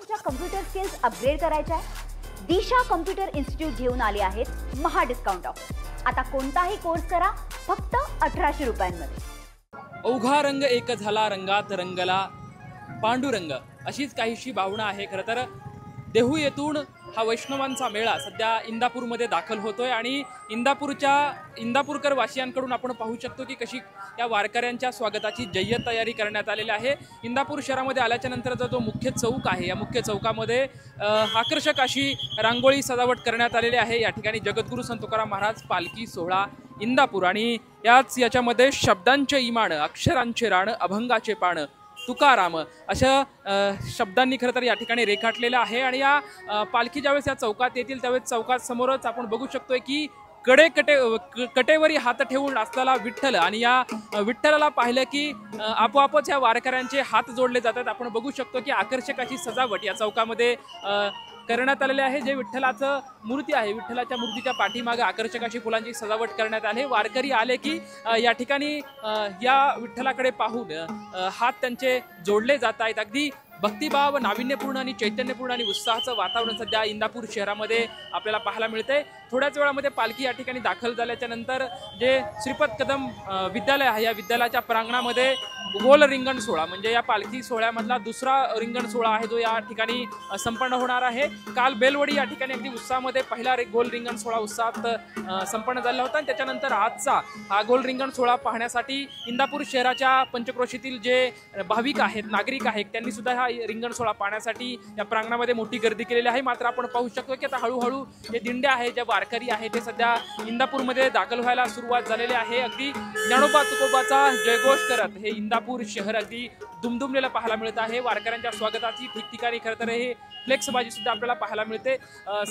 तुमच्या computer skills upgrade करायच्या आहे? दिशा कम्प्युटर इन्स्टिट्यूट घेऊन आले आहेत महा डिस्काउंट ऑफर। आता कोणताही कोर्स करा फक्त 1800 रुपयांमध्ये। अवघा रंग एक झाला, रंगात रंगला पांडुरंग, अशीच काहीशी भावना आहे। खरं तर देहू येथून हा वैष्णवांचा मेळा सध्या इंदापूरमध्ये दाखल होतोय आणि इंदापूरकर वासियांकडून आपण पाहू शकतो की कशी या वारकऱ्यांच्या स्वागताची जय्यत तयारी करण्यात आलेली आहे। इंदापूर शहरामध्ये आल्याच्या नंतरचा जो मुख्य चौक आहे, या मुख्य चौकामध्ये आकर्षक अशी रांगोळी सजावट करण्यात आलेली आहे। या ठिकाणी जगद्गुरू संत तुकाराम महाराज पालखी सोहळा इंदापूर आणि याच्यामध्ये शब्दांचे इमान, अक्षरांचे राण, अभंगाचे पाण तुकाराम अशा शब्दांनी खरं तर या ठिकाणी रेखाटलेलं आहे। आणि या पालखी ज्यावेळेस या चौकात येतील त्यावेळेस चौकात समोरच आपण बघू शकतोय की कटेवरी हात ठेवून असलेला विठ्ठल, आणि या विठ्ठलाला पाहिलं की आपोआपच या वारकऱ्यांचे हात जोडले जातात। आपण बघू शकतो की आकर्षक अशी सजावट या चौकामध्ये करण्यात आलेले आहे। जे विठ्ठलाचं मूर्ती आहे, विठ्ठलाच्या मूर्तीच्या पाठीमागे आकर्षक अशी फुलांची सजावट करण्यात आली। वारकरी आले की या ठिकाणी या विठ्ठलाकडे पाहून हात त्यांचे जोडले जात आहेत। अगदी भक्तिभाव, नाविन्यपूर्ण आणि चैतन्यपूर्ण आणि उत्साहाचं वातावरण सध्या इंदापूर शहरामध्ये आपल्याला पाहायला मिळतंय। थोड्याच वेळामध्ये पालखी या ठिकाणी दाखल झाल्याच्या नंतर जे श्रीपद कदम विद्यालय आहे, या विद्यालयाच्या प्रांगणामध्ये गोल रिंगण सोहळा म्हणजे या पालखी सोहळ्यामधला दुसरा रिंगण सोहळा आहे जो या ठिकाणी संपन्न होणार आहे। काल बेलवडी या ठिकाणी अगदी उत्साहामध्ये पहिला गोल रिंगण सोहळा उत्साहात संपन्न झाला होता आणि त्याच्यानंतर आजचा हा गोल रिंगण सोहळा पाहण्यासाठी इंदापूर शहराच्या पंचक्रोशीतील जे भाविक आहेत, नागरिक आहेत, त्यांनी सुद्धा हा रिंगण सोहळा पाहण्यासाठी या प्रांगणामध्ये मोठी गर्दी केलेली आहे। मात्र आपण पाहू शकतो की आता हळूहळू जे दिंड्या आहे, जे वारकरी आहे ते सध्या इंदापूरमध्ये दाखल व्हायला सुरुवात झालेली आहे। अगदी ज्ञानोबा तुकोबाचा जयघोष करत हे इंदापूर शहर अगदी दुमदुमलेलं पाहायला मिळत आहे। वारकऱ्यांच्या स्वागताची ठिकठिकाणी खरं तर हे फ्लेक्सबाजी सुद्धा आपल्याला पाहायला मिळते।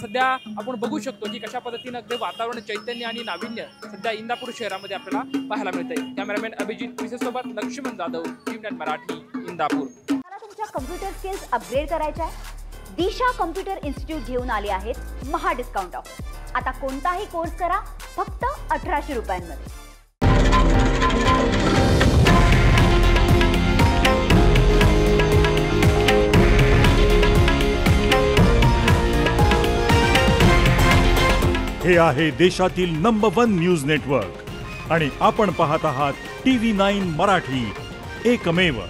सध्या आपण बघू शकतो की कशा पद्धतीने अगदी वातावरण, चैतन्य आणि नाविन्य सध्या इंदापूर शहरामध्ये आपल्याला पाहायला मिळते। कॅमेरामॅन अभिजित सोबत लक्ष्मण जाधव, टीम मराठी, इंदापूर। तुमच्या कम्प्युटर स्किल्स अपग्रेड करायच्या आहे? दिशा कम्प्युटर इन्स्टिट्यूट घेऊन आले आहेत महा डिस्काउंट ऑफर। आता कोणताही कोर्स करा फक्त 1800 रुपयांमध्ये। हे आहे देशातील नंबर 1 न्यूज नेटवर्क आणि आपण पाहत आहात TV9 मराठी, एकमेव।